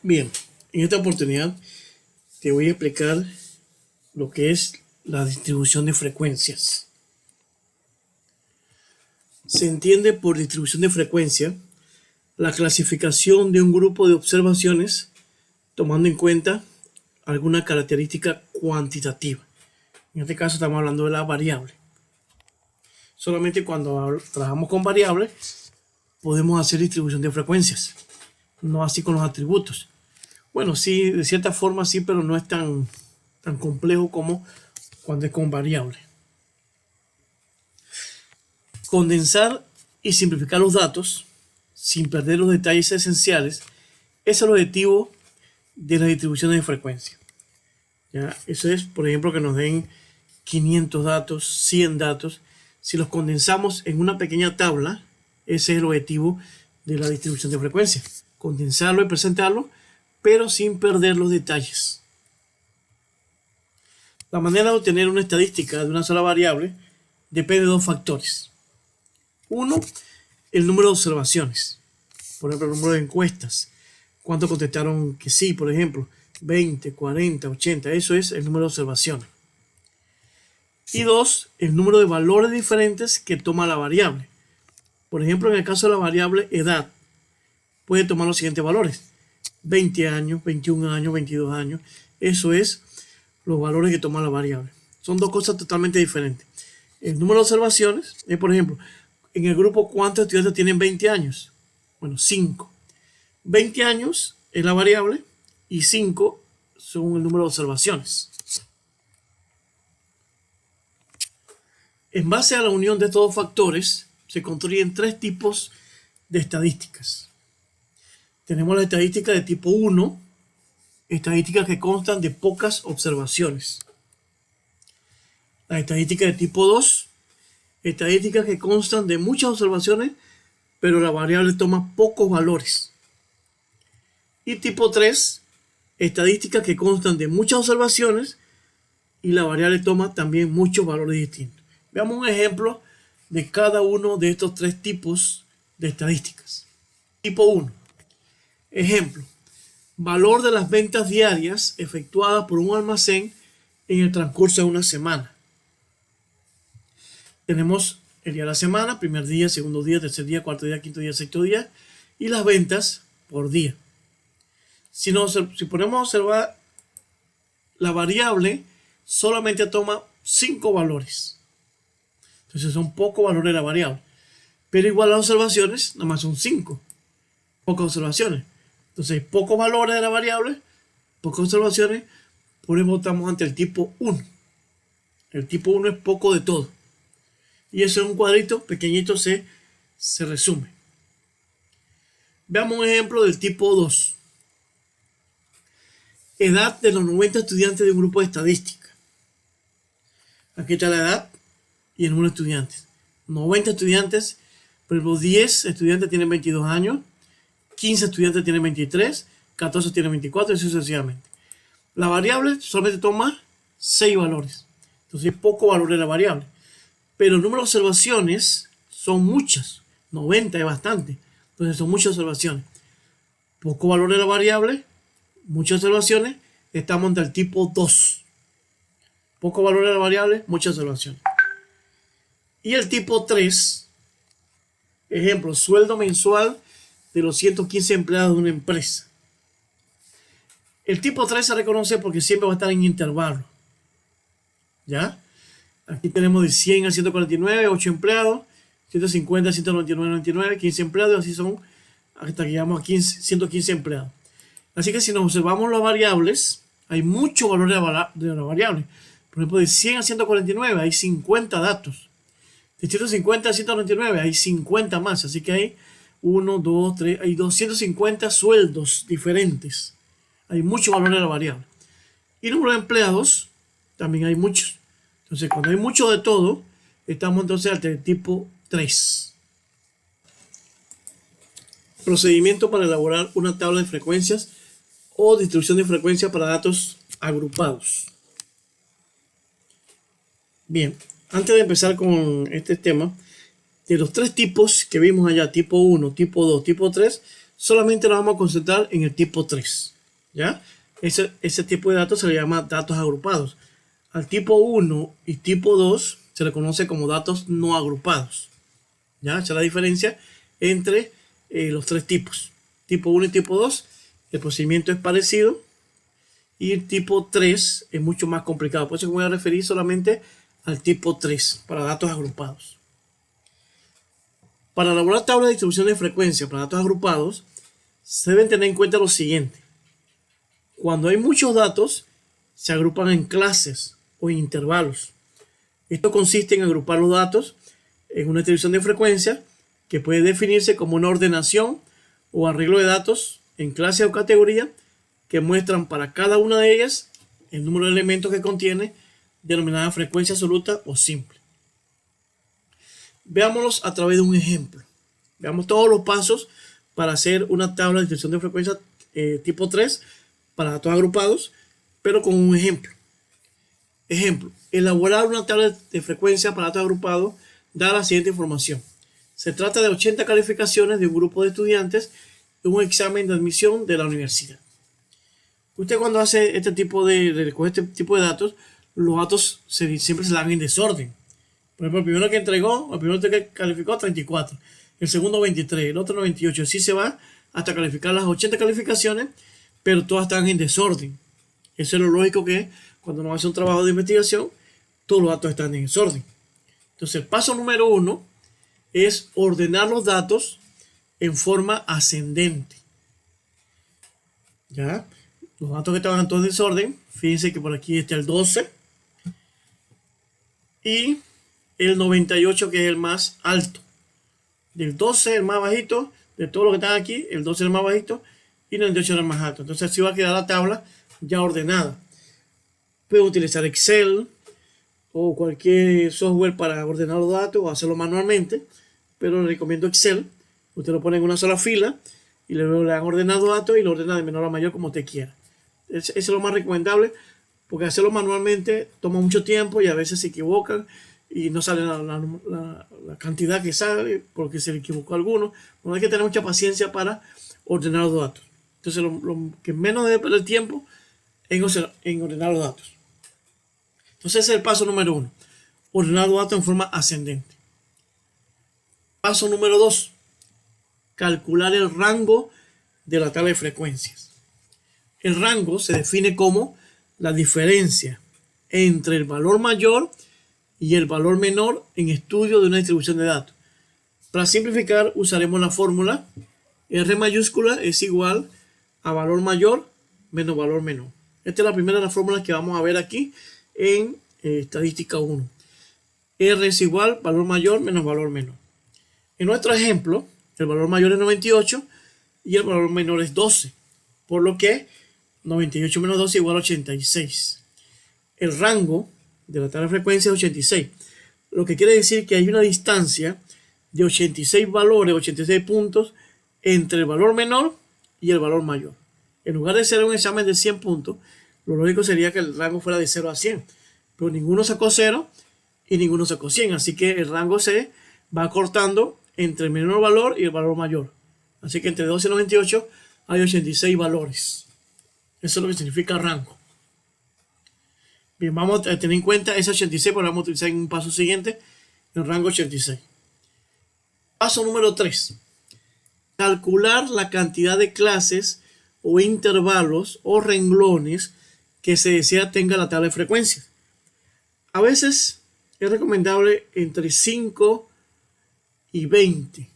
Bien, en esta oportunidad te voy a explicar lo que es la distribución de frecuencias. Se entiende por distribución de frecuencia la clasificación de un grupo de observaciones tomando en cuenta alguna característica cuantitativa. En este caso estamos hablando de la variable. Solamente cuando trabajamos con variables podemos hacer distribución de frecuencias, no así con los atributos. Bueno, sí, de cierta forma sí, pero no es tan complejo como cuando es con variable. Condensar y simplificar los datos sin perder los detalles esenciales es el objetivo de las distribuciones de frecuencia. ¿Ya? Eso es, por ejemplo, que nos den 500 datos, 100 datos. Si los condensamos en una pequeña tabla, ese es el objetivo de la distribución de frecuencia. Condensarlo y presentarlo, pero sin perder los detalles. La manera de obtener una estadística de una sola variable depende de dos factores. Uno, el número de observaciones. Por ejemplo, el número de encuestas. ¿Cuántos contestaron que sí, por ejemplo? 20, 40, 80. Eso es el número de observaciones. Y dos, el número de valores diferentes que toma la variable. Por ejemplo, en el caso de la variable edad, puede tomar los siguientes valores. 20 años, 21 años, 22 años. Eso es los valores que toma la variable. Son dos cosas totalmente diferentes. El número de observaciones es, por ejemplo, en el grupo, ¿cuántos estudiantes tienen 20 años? Bueno, 5. 20 años es la variable y 5 son el número de observaciones. En base a la unión de estos dos factores, se construyen tres tipos de estadísticas. Tenemos la estadística de tipo 1, estadísticas que constan de pocas observaciones. La estadística de tipo 2, estadísticas que constan de muchas observaciones, pero la variable toma pocos valores. Y tipo 3, estadísticas que constan de muchas observaciones y la variable toma también muchos valores distintos. Veamos un ejemplo de cada uno de estos tres tipos de estadísticas. Tipo 1. Ejemplo. Valor de las ventas diarias efectuadas por un almacén en el transcurso de una semana. Tenemos el día de la semana, primer día, segundo día, tercer día, cuarto día, quinto día, sexto día, y las ventas por día. Si ponemos a observar, la variable solamente toma 5 valores. Entonces son pocos valores de la variable. Pero igual las observaciones, nada más son 5. Pocas observaciones. Entonces, pocos valores de la variable, pocas observaciones, por eso estamos ante el tipo 1. El tipo 1 es poco de todo. Y eso en un cuadrito pequeñito se resume. Veamos un ejemplo del tipo 2. Edad de los 90 estudiantes de un grupo de estadística. Aquí está la edad y el número de estudiantes. 90 estudiantes, por ejemplo, 10 estudiantes tienen 22 años, 15 estudiantes tienen 23, 14 tienen 24 y sucesivamente. La variable solamente toma 6 valores. Entonces es poco valor de la variable. Pero el número de observaciones son muchas. 90 es bastante. Entonces son muchas observaciones. Poco valor de la variable, muchas observaciones. Estamos ante el tipo 2. Poco valor de la variable, muchas observaciones. Y el tipo 3, ejemplo, sueldo mensual de los 115 empleados de una empresa. El tipo 3 se reconoce porque siempre va a estar en intervalo. ¿Ya? Aquí tenemos de 100 a 149, 8 empleados, 150 a 199, 99, 15 empleados, así son hasta que llegamos a 115 empleados. Así que si nos observamos las variables, hay mucho valor de la variable. Por ejemplo, de 100 a 149 hay 50 datos. De 150 a 199 hay 50 más. Así que hay 1, 2, 3, hay 250 sueldos diferentes. Hay mucho valor de la variable. Y número de empleados, también hay muchos. Entonces, cuando hay mucho de todo, estamos entonces al tipo 3. Procedimiento para elaborar una tabla de frecuencias o distribución de frecuencias para datos agrupados. Bien, antes de empezar con este tema, de los tres tipos que vimos allá, tipo 1, tipo 2, tipo 3, solamente nos vamos a concentrar en el tipo 3. ¿Ya? Ese tipo de datos se le llama datos agrupados. Al tipo 1 y tipo 2 se le conoce como datos no agrupados. ¿Ya? Esa es la diferencia entre los tres tipos. Tipo 1 y tipo 2, el procedimiento es parecido. Y el tipo 3 es mucho más complicado. Por eso me voy a referir solamente al tipo 3 para datos agrupados. Para elaborar tablas de distribución de frecuencia para datos agrupados, se deben tener en cuenta lo siguiente. Cuando hay muchos datos, se agrupan en clases o en intervalos. Esto consiste en agrupar los datos en una distribución de frecuencia que puede definirse como una ordenación o arreglo de datos en clase o categoría que muestran para cada una de ellas el número de elementos que contiene, denominada frecuencia absoluta o simple. Veámoslos a través de un ejemplo. Veamos todos los pasos para hacer una tabla de distribución de frecuencia tipo 3 para datos agrupados, pero con un ejemplo. Ejemplo, elaborar una tabla de frecuencia para datos agrupados da la siguiente información. Se trata de 80 calificaciones de un grupo de estudiantes en un examen de admisión de la universidad. Usted cuando hace este tipo de datos, los datos siempre se dan en desorden. Por ejemplo, el primero que entregó, el primero que calificó 34, el segundo 23, el otro 98, así se va hasta calificar las 80 calificaciones, pero todas están en desorden. Eso es lo lógico, que cuando uno hace un trabajo de investigación, todos los datos están en desorden. Entonces, el paso número 1 es ordenar los datos en forma ascendente. ¿Ya? Los datos que estaban todos en desorden, fíjense que por aquí está el 12 y el 98, que es el más alto. Del 12 el más bajito, de todo lo que están aquí, el 12 es el más bajito y el 98 es el más alto. Entonces así va a quedar la tabla ya ordenada. Pueden utilizar Excel o cualquier software para ordenar los datos o hacerlo manualmente, pero le recomiendo Excel. Usted lo pone en una sola fila y luego le han ordenado datos y lo ordena de menor a mayor como usted quiera. Eso es lo más recomendable, porque hacerlo manualmente toma mucho tiempo y a veces se equivocan y no sale la cantidad que sale porque se le equivocó a alguno. Bueno, hay que tener mucha paciencia para ordenar los datos. Entonces, lo que menos debe perder tiempo es en ordenar los datos. Entonces, ese es el paso número 1. Ordenar los datos en forma ascendente. Paso número 2. Calcular el rango de la tabla de frecuencias. El rango se define como la diferencia entre el valor mayor y el valor menor en estudio de una distribución de datos. Para simplificar, usaremos la fórmula R mayúscula es igual a valor mayor menos valor menor. Esta es la primera de las fórmulas que vamos a ver aquí en estadística 1. R es igual valor mayor menos valor menor. En nuestro ejemplo, el valor mayor es 98 y el valor menor es 12, por lo que 98 menos 12 igual a 86. El rango de la tabla de frecuencia es 86, lo que quiere decir que hay una distancia de 86 valores, 86 puntos entre el valor menor y el valor mayor. En lugar de ser un examen de 100 puntos, lo lógico sería que el rango fuera de 0 a 100, pero ninguno sacó 0 y ninguno sacó 100, así que el rango se va cortando entre el menor valor y el valor mayor. Así que entre 12 y 98 hay 86 valores. Eso es lo que significa rango. Bien, vamos a tener en cuenta ese 86, porque lo vamos a utilizar en un paso siguiente, el rango 86. Paso número 3. Calcular la cantidad de clases o intervalos o renglones que se desea tenga la tabla de frecuencias. A veces es recomendable entre 5 y 20.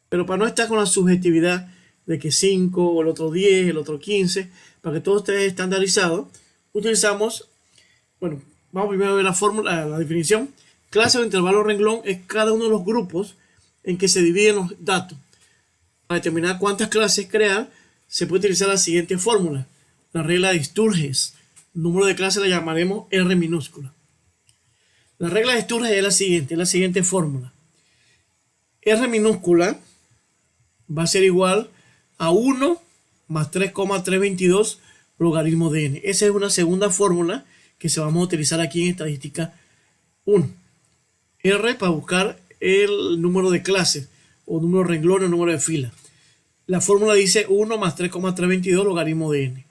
Pero para no estar con la subjetividad de que 5, o el otro 10, el otro 15, para que todo esté estandarizado, utilizamos, bueno, vamos primero a ver la fórmula, la definición. Clase o intervalo renglón es cada uno de los grupos en que se dividen los datos. Para determinar cuántas clases crear, se puede utilizar la siguiente fórmula, la regla de Sturges. Número de clases la llamaremos R minúscula. La regla de Sturges es la siguiente fórmula. R minúscula va a ser igual a 1 más 3,322 logaritmo de n. Esa es una segunda fórmula que se vamos a utilizar aquí en estadística 1. R para buscar el número de clases, o número de renglones, o número de filas. La fórmula dice 1 más 3,322 logaritmo de n,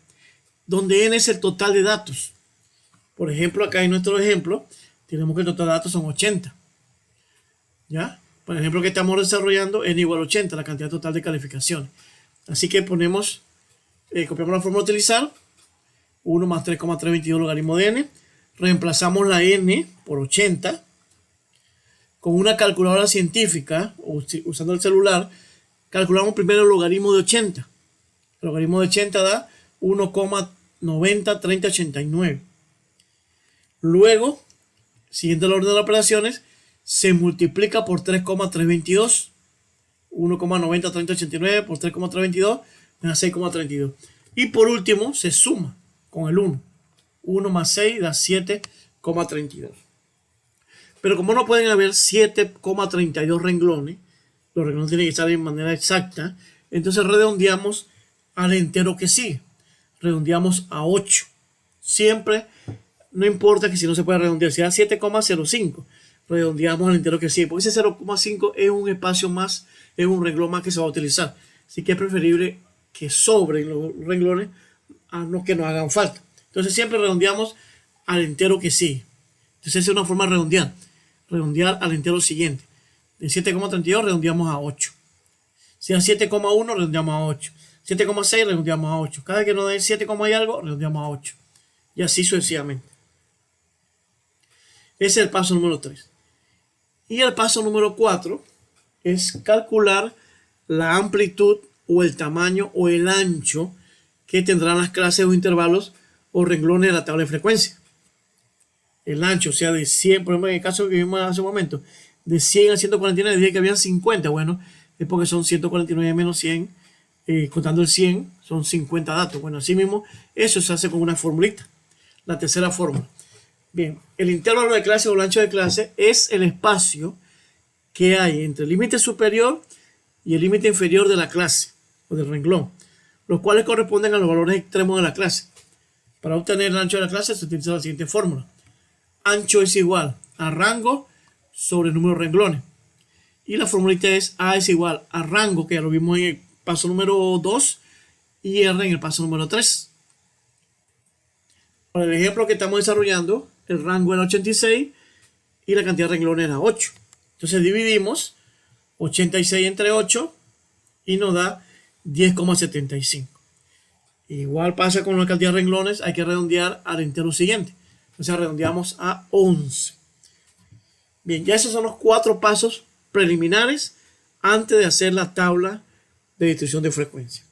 donde n es el total de datos. Por ejemplo, acá en nuestro ejemplo, tenemos que el total de datos son 80. ¿Ya? Por ejemplo, que estamos desarrollando n igual a 80, la cantidad total de calificaciones. Así que ponemos, copiamos la fórmula a utilizar, 1 más 3,322 logaritmo de n, reemplazamos la n por 80, con una calculadora científica, usando el celular, calculamos primero el logaritmo de 80. El logaritmo de 80 da 1,903089. Luego, siguiendo el orden de operaciones, se multiplica por 3,322. 1,903089 por 3,322 me da 6,32. Y por último, se suma con el 1. 1 más 6 da 7,32. Pero como no pueden haber 7,32 renglones, los renglones tienen que estar de manera exacta, entonces redondeamos al entero que sigue. Redondeamos a 8. Siempre, no importa que si no se puede redondear, si da 7,05, redondeamos al entero que sigue, porque ese 0,5 es un espacio más, es un renglón más que se va a utilizar. Así que es preferible que sobren los renglones a no que nos hagan falta. Entonces siempre redondeamos al entero que sigue. Entonces esa es una forma de redondear al entero siguiente. De 7,32 redondeamos a 8. Si da 7,1 redondeamos a 8. 7,6 redondeamos a 8. Cada vez que nos dé 7, y algo redondeamos a 8. Y así sucesivamente. Ese es el paso número 3. Y el paso número 4 es calcular la amplitud o el tamaño o el ancho que tendrán las clases o intervalos o renglones de la tabla de frecuencia. El ancho, o sea, de 100, por ejemplo, en el caso que vimos hace un momento, de 100 a 149, dije que habían 50. Bueno, es porque son 149 menos 100, contando el 100, son 50 datos. Bueno, así mismo, eso se hace con una formulita. La tercera fórmula. Bien, el intervalo de clase o el ancho de clase es el espacio que hay entre el límite superior y el límite inferior de la clase o del renglón, los cuales corresponden a los valores extremos de la clase. Para obtener el ancho de la clase se utiliza la siguiente fórmula. Ancho es igual a rango sobre el número de renglones. Y la formulita es A es igual a rango, que ya lo vimos en el paso número 2, y R en el paso número 3. Para el ejemplo que estamos desarrollando, el rango era 86 y la cantidad de renglones era 8. Entonces dividimos 86 entre 8 y nos da 10,75. Igual pasa con la cantidad de renglones, hay que redondear al entero siguiente. O sea, redondeamos a 11. Bien, ya esos son los 4 pasos preliminares antes de hacer la tabla de distribución de frecuencia.